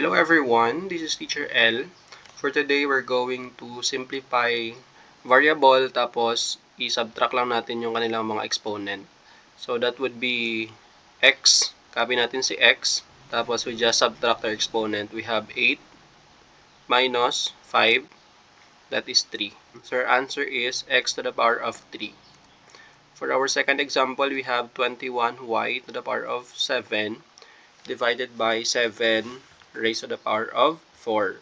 Hello everyone, this is Teacher L. For today, we're going to simplify variable tapos i-subtract lang natin yung kanilang mga exponent. So that would be x. Copy natin si x. Tapos we just subtract our exponent. We have 8 minus 5. That is 3. So our answer is x to the power of 3. For our second example, we have 21y to the power of 7 divided by 7 raised to the power of 4.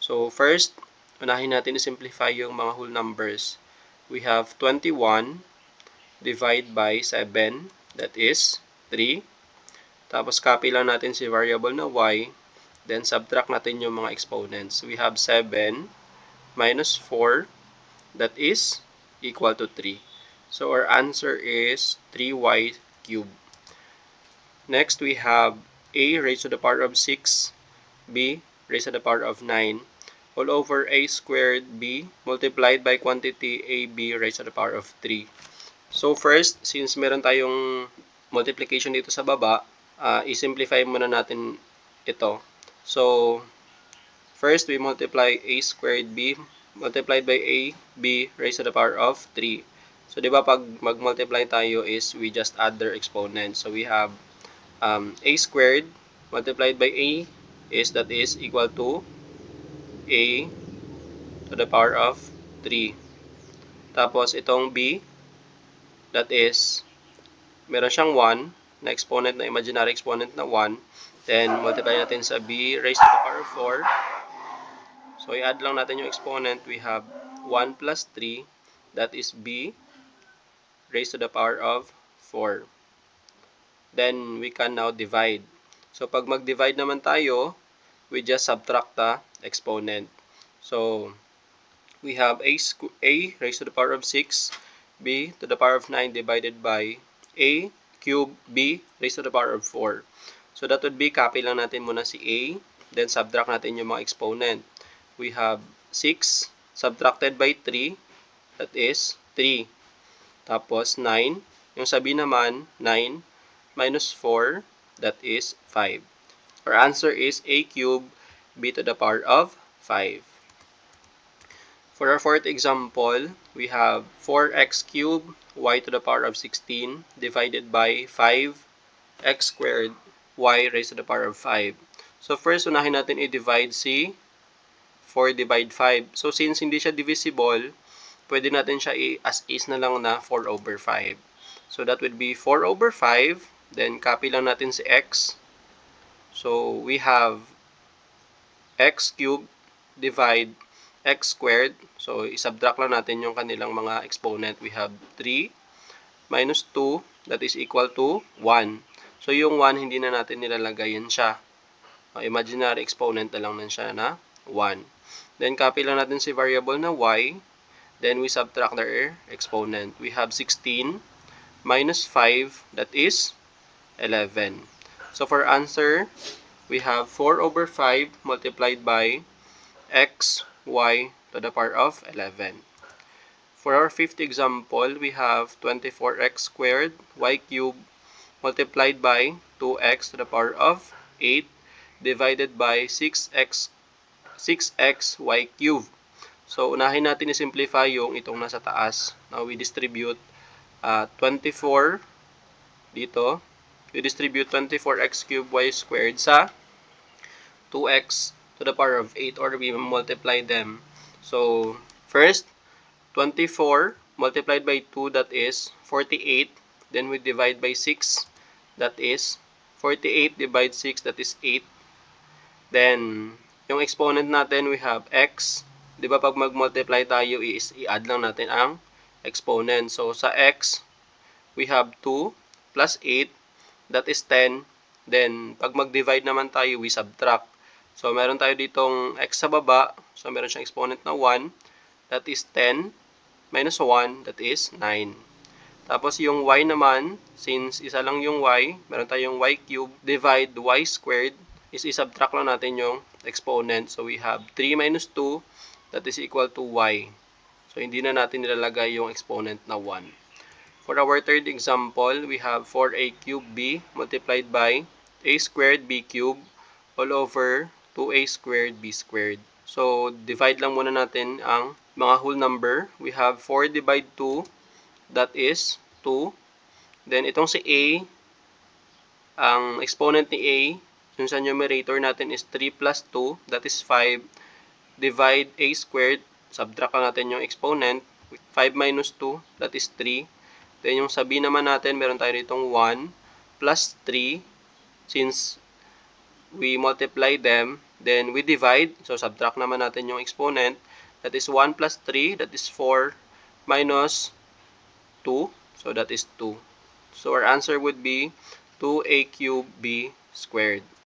So first, unahin natin i-simplify yung mga whole numbers. We have 21 divided by 7, that is 3. Tapos copy lang natin si variable na y, then subtract natin yung mga exponents. We have 7 minus 4, that is equal to 3. So our answer is 3y cubed. Next, we have a raised to the power of 6, b raised to the power of 9, all over a squared b multiplied by quantity ab raised to the power of 3. So first, since meron tayong multiplication dito sa baba, i-simplify muna natin ito. So, first, we multiply a squared b multiplied by a b raised to the power of 3. So, di ba pag mag-multiply tayo is we just add their exponents. So, we have a squared multiplied by a is that is equal to a to the power of 3. Tapos itong b, that is, meron siyang 1 na exponent, na imaginary exponent na 1. Then, multiply natin sa b raised to the power of 4. So, i-add lang natin yung exponent. We have 1 plus 3, that is b raised to the power of 4. Then, we can now divide. So, pag mag-divide naman tayo, we just subtract the exponent. So, we have a raised to the power of 6, b to the power of 9 divided by a cube b raised to the power of 4. So, that would be, copy lang natin muna si a, then subtract natin yung mga exponent. We have 6 subtracted by 3, that is 3. Tapos 9, yung sabi naman, 9 minus 4, that is 5. Our answer is a cube b to the power of 5. For our fourth example, we have 4x cubed y to the power of 16 divided by 5x squared y raised to the power of 5. So first, unahin natin i-divide si 4 divide 5. So since hindi siya divisible, pwede natin siya as is na lang na 4 over 5. So that would be 4 over 5. Then copy lang natin si x. So we have x cubed divide x squared. So, isubtract lang natin yung kanilang mga exponent. We have 3 minus 2, that is equal to 1. So, yung 1, hindi na natin nilalagay yan siya. Imaginary exponent na lang na siya na 1. Then, copy lang natin si variable na y. Then, we subtract their exponent. We have 16 minus 5, that is 11. So, for answer, we have 4 over 5 multiplied by x, y to the power of 11. For our fifth example, we have 24x squared y cubed multiplied by 2x to the power of 8 divided by 6x y cubed. So, unahin natin i-simplify yung itong nasa taas. Now, we distribute 24 dito. We distribute 24x cubed y squared sa 2x to the power of 8, or we multiply them. So, first, 24 multiplied by 2, that is 48. Then we divide by 6, that is 48 divided 6, that is 8. Then, yung exponent natin, we have x. Di ba pag mag-multiply tayo, i-add lang natin ang exponent. So, sa x, we have 2 plus 8, that is 10. Then, pag mag-divide naman tayo, we subtract. So, meron tayo ditong x sa baba. So, meron siyang exponent na 1. That is 10 minus 1. That is 9. Tapos, yung y naman, since isa lang yung y, meron tayong y cubed. Divide y squared is i-subtract lang natin yung exponent. So, we have 3 minus 2. That is equal to y. So, hindi na natin nilalagay yung exponent na 1. For our third example, we have 4a cubed b multiplied by a squared b cubed all over 2a squared b squared. So, divide lang muna natin ang mga whole number. We have 4 divide 2, that is 2. Then, itong si a, ang exponent ni a, yung sa numerator natin is 3 plus 2, that is 5. Divide a squared, subtract lang natin yung exponent. 5 minus 2, that is 3. Then, yung sa b naman natin, meron tayo ditong 1 plus 3. Since we multiply them, then we divide. So, subtract naman natin yung exponent. That is 1 plus 3, that is 4, minus 2. So, that is 2. So, our answer would be 2a cubed b squared.